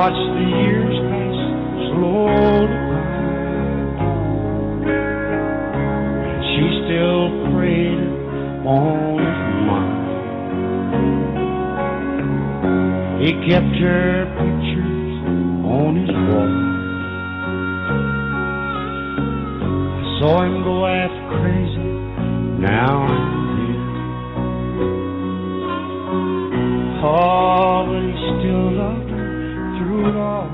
watched the years pass slowly by, and she still preyed on his mind. He kept her pictures on his wall. I saw him go half crazy now and then. Oh, but he still loved her through it all.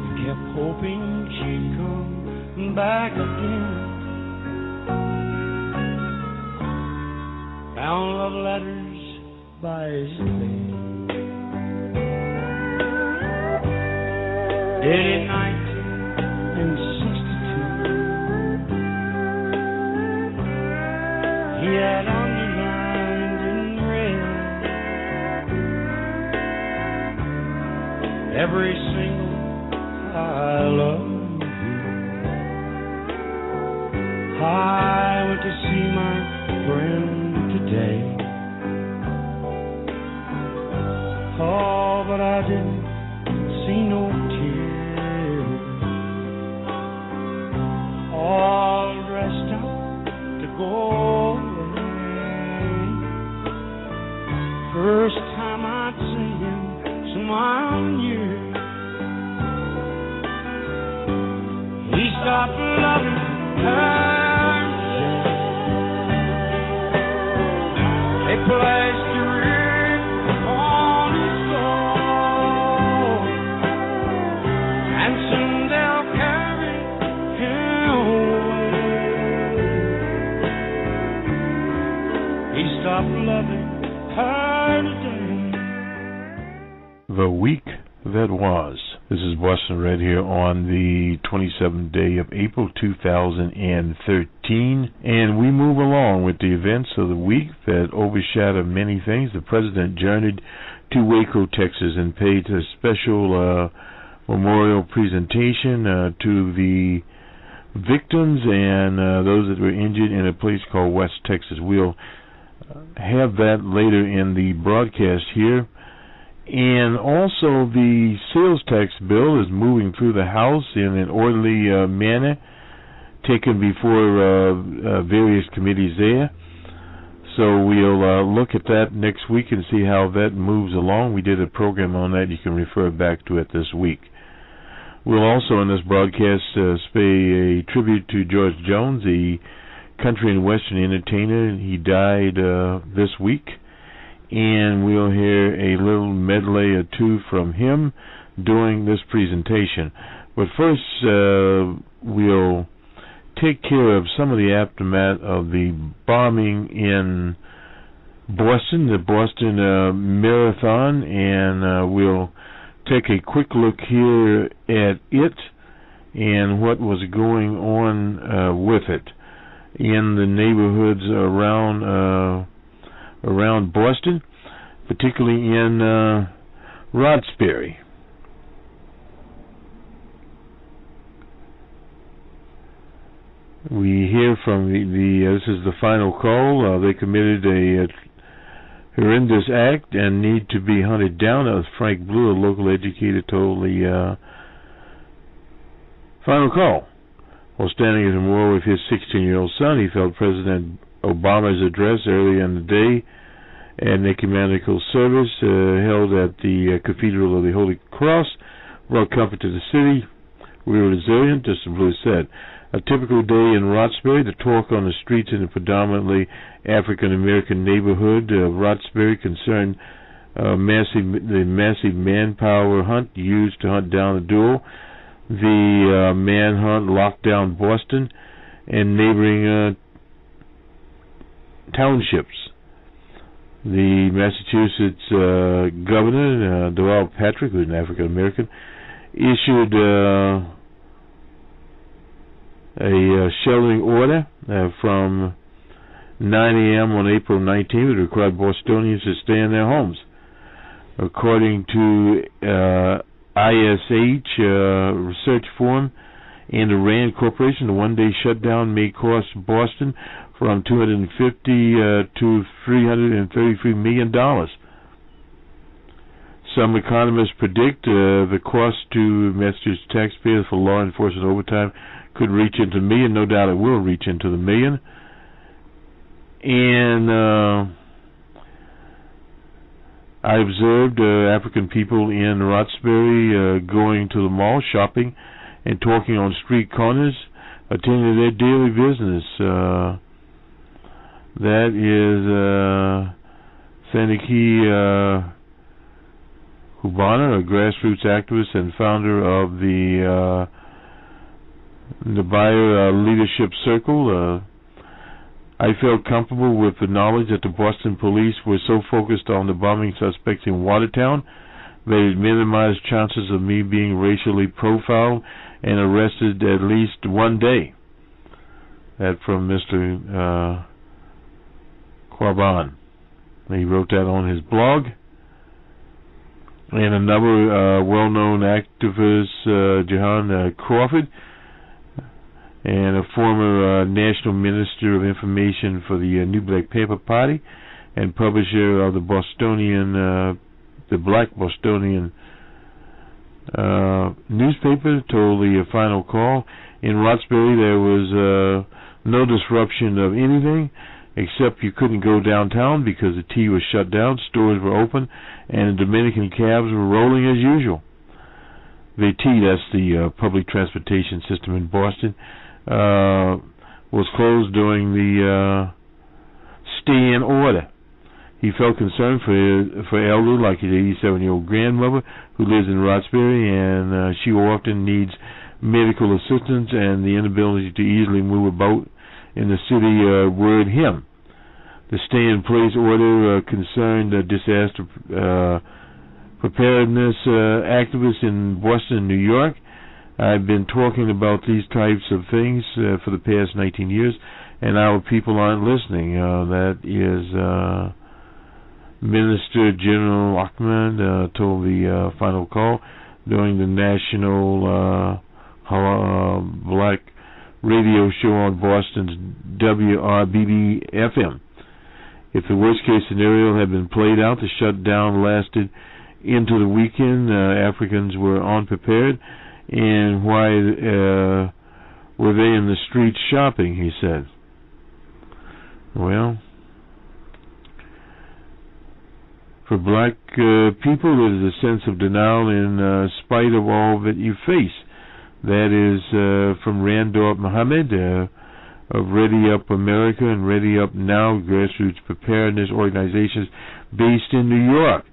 He kept hoping she'd come back again. Found love letters by his bed. Dated 1962. He had underlined in red every single I love you. I went to see my friend today. Oh, but I didn't see no tears. All dressed up to go away. First time I'd seen him smile in years. He stopped loving her. They plastered on his soul, and soon they'll carry him away. He stopped loving her today. The week that was. This is Boston Red here on the 27th day of April 2013, and we move along with the events of the week that overshadowed many things. The president journeyed to Waco, Texas, and paid a special memorial presentation to the victims and those that were injured in a place called West Texas. We'll have that later in the broadcast here. And also the sales tax bill is moving through the House in an orderly manner, taken before various committees there. So we'll look at that next week and see how that moves along. We did a program on that. You can refer back to it this week. We'll also in this broadcast pay a tribute to George Jones, the country and western entertainer. He died this week. And we'll hear a little medley or two from him during this presentation. But first, we'll take care of some of the aftermath of the bombing in Boston, the Boston Marathon, and we'll take a quick look here at it and what was going on with it in the neighborhoods around Boston, particularly in Roxbury. We hear from this is the final call. They committed a horrendous act and need to be hunted down. That was Frank Blue, a local educator, told the final call. While standing at a memorial with his 16-year-old son, he felt President Obama's address earlier in the day and the ecumenical service held at the Cathedral of the Holy Cross brought comfort to the city. We were resilient, as the Blue said. A typical day in Roxbury, the talk on the streets in a predominantly African-American neighborhood of Roxbury concerned the massive manpower hunt used to hunt down the duo, the manhunt locked down Boston and neighboring townships. The Massachusetts governor, Deval Patrick, who's an African-American, issued a sheltering order from 9 a.m. on April 19th that required Bostonians to stay in their homes. According to ISH research forum and the RAND Corporation, the one-day shutdown may cost Boston from $250 to $333 million. Some economists predict the cost to Massachusetts taxpayers for law enforcement overtime could reach into the million. No doubt it will reach into the million. And I observed African people in Roxbury going to the mall, shopping, and talking on street corners, attending their daily business. That is Saniki Hubana, a grassroots activist and founder of the Buyer Leadership Circle. I felt comfortable with the knowledge that the Boston police were so focused on the bombing suspects in Watertown that it minimized chances of me being racially profiled and arrested at least one day. That from Mr. Quaban. He wrote that on his blog. And another well-known activist, Jahan Crawford, and a former National Minister of Information for the New Black Panther Party and publisher of the Black Bostonian newspaper, told the Final Call. In Roxbury, there was no disruption of anything, except you couldn't go downtown because the T was shut down, stores were open, and the Dominican cabs were rolling as usual. The T, that's the public transportation system in Boston, was closed during the stay-in order. He felt concerned for elderly, like his 87-year-old grandmother who lives in Roxbury, and she often needs medical assistance, and the inability to easily move about in the city worried him. The stay-in-place order concerned disaster preparedness activists in Boston, New York. I've been talking about these types of things for the past 19 years, and our people aren't listening. That is Minister General Ahmed told the Final Call during the national black radio show on Boston's WRBB-FM. If the worst-case scenario had been played out, the shutdown lasted into the weekend. Africans were unprepared, and why were they in the streets shopping, he said. Well, for black people, there is a sense of denial in spite of all that you face. That is from Randolph Muhammad of Ready Up America and Ready Up Now, grassroots preparedness organizations based in New York.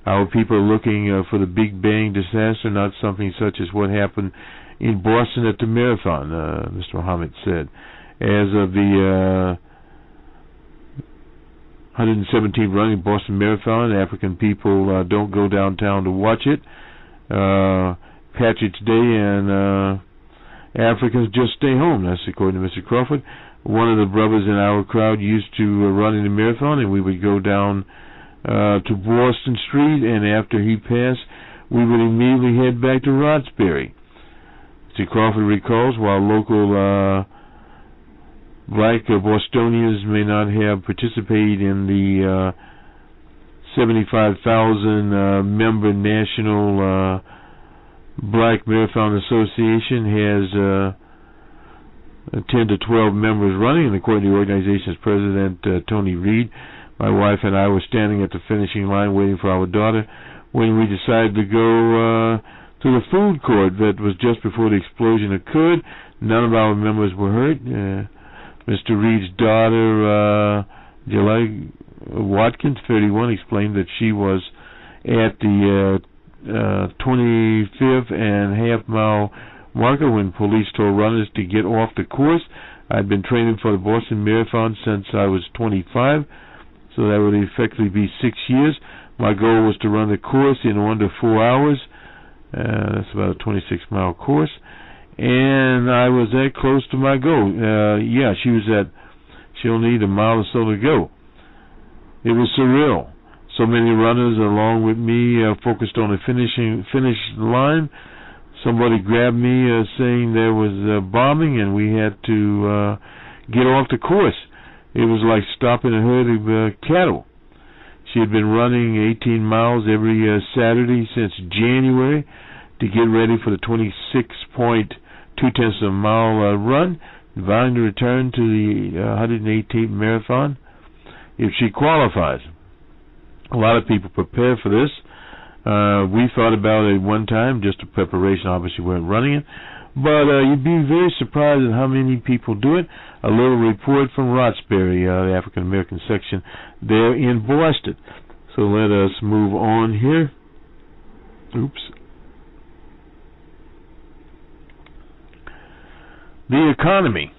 Our people are looking for the Big Bang disaster, not something such as what happened in Boston at the marathon, Mr. Muhammad said. As of the 117th running Boston Marathon, African people don't go downtown to watch it. Patrick's Day, and Africans just stay home. That's according to Mr. Crawford. One of the brothers in our crowd used to run in the marathon, and we would go down to Boston Street, and after he passed, we would immediately head back to Roxbury. Mr. Crawford recalls, while local black Bostonians may not have participated in the 75,000 member national Black Marathon Association has 10 to 12 members running, and according to the organization's president, Tony Reed, my wife and I were standing at the finishing line waiting for our daughter when we decided to go to the food court. That was just before the explosion occurred. None of our members were hurt. Mr. Reed's daughter, July Watkins, 31, explained that she was at the 25th and half-mile marker when police told runners to get off the course. I'd been training for the Boston Marathon since I was 25, so that would effectively be 6 years. My goal was to run the course in under 4 hours. That's about a 26-mile course, and I was that close to my goal. She'll need a mile or so to go. It was surreal. So many runners along with me focused on the finish line. Somebody grabbed me saying there was bombing and we had to get off the course. It was like stopping a herd of cattle. She had been running 18 miles every Saturday since January to get ready for the 26.2 mile run, vowing to return to the 118th marathon if she qualifies. A lot of people prepare for this. We thought about it one time, just a preparation. Obviously, we weren't running it. But you'd be very surprised at how many people do it. A little report from Roxbury, the African-American section there in Boston. So let us move on here. Oops. The economy.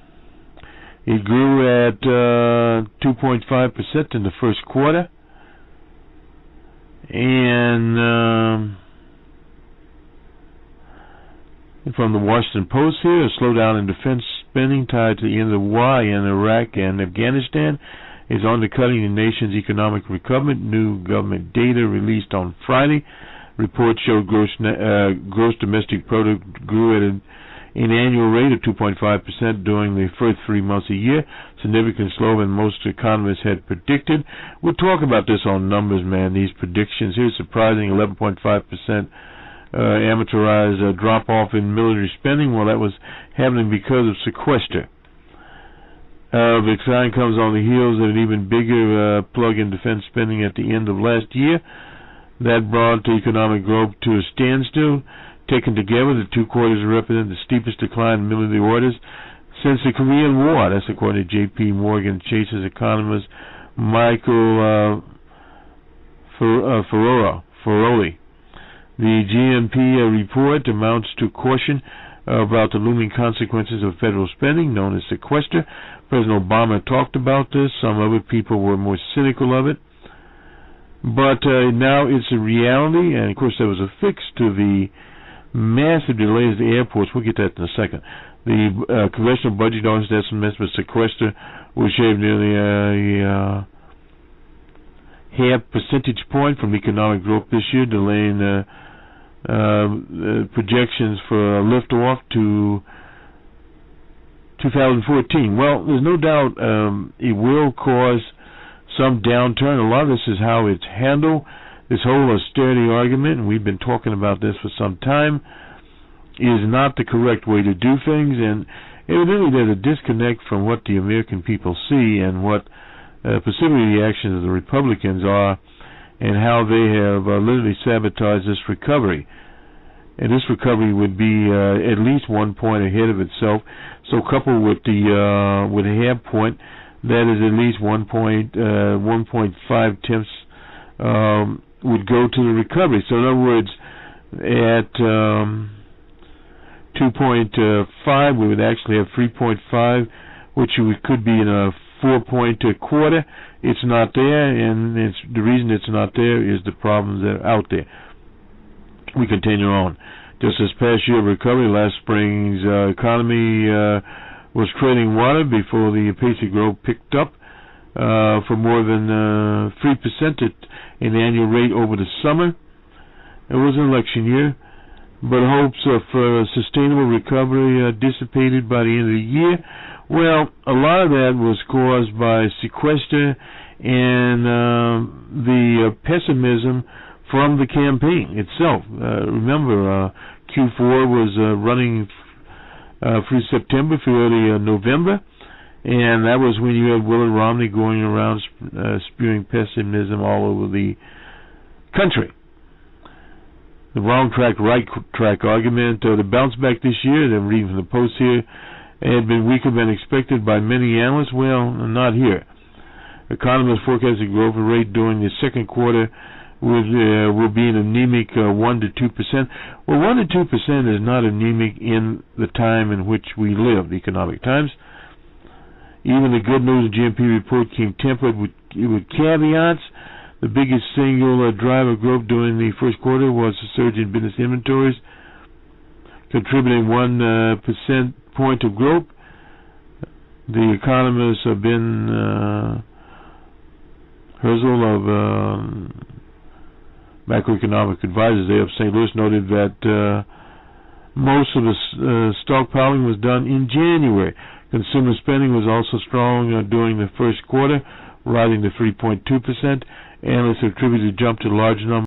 It grew at 2.5% in the first quarter. And from the Washington Post here, a slowdown in defense spending tied to the end of the war in Iraq and Afghanistan is undercutting the nation's economic recovery. New government data released on Friday. Reports showed gross domestic product grew at an annual rate of 2.5% during the first 3 months of the year, significantly slower than most economists had predicted. We'll talk about this on numbers, man, these predictions. Here's surprising 11.5% amortized drop-off in military spending. Well, that was happening because of sequester. The sign comes on the heels of an even bigger plug in defense spending at the end of last year. That brought economic growth to a standstill. Taken together, the 2 quarters represent the steepest decline in military orders since the Korean War. That's according to J.P. Morgan Chase's economist Michael Ferroli. The GNP report amounts to caution about the looming consequences of federal spending, known as sequester. President Obama talked about this. Some other people were more cynical of it. But now it's a reality, and of course there was a fix to the massive delays at the airports. We'll get that in a second. The Congressional Budget Office estimates for sequester will shave nearly a half percentage point from economic growth this year, delaying projections for liftoff to 2014. Well, there's no doubt it will cause some downturn. A lot of this is how it's handled. This whole austerity argument, and we've been talking about this for some time, is not the correct way to do things, and evidently there's a disconnect from what the American people see and what specifically the actions of the Republicans are, and how they have literally sabotaged this recovery. And this recovery would be at least 1 point ahead of itself. So coupled with a half point, that is at least 1.5 tenths would go to the recovery. So in other words, at 2.5, we would actually have 3.5, which could be in a 4-point quarter. It's not there, and the reason it's not there is the problems that are out there. We continue on. Just this past year of recovery, last spring's economy was treading water before the pace of growth picked up for more than 3% in the annual rate over the summer. It was an election year, but hopes of sustainable recovery dissipated by the end of the year. Well, a lot of that was caused by sequester and the pessimism from the campaign itself. Remember, Q4 was running through September, through early November, and that was when you had Willard Romney going around spewing pessimism all over the country. The wrong track, right track argument. The bounce back this year, I'm reading from the Post here, had been weaker than expected by many analysts. Well, not here. Economists forecast the growth rate during the second quarter will be an anemic 1 to 2%. Well, 1 to 2% is not anemic in the time in which we live, the economic times. Even the good news GNP report came tempered with caveats. The biggest single driver of growth during the first quarter was the surge in business inventories, contributing 1% point of growth. The economists have been Herzl of macroeconomic advisors there of St. Louis noted that most of the stockpiling was done in January. Consumer spending was also strong during the first quarter, rising to 3.2%. Analysts attribute the jump to large number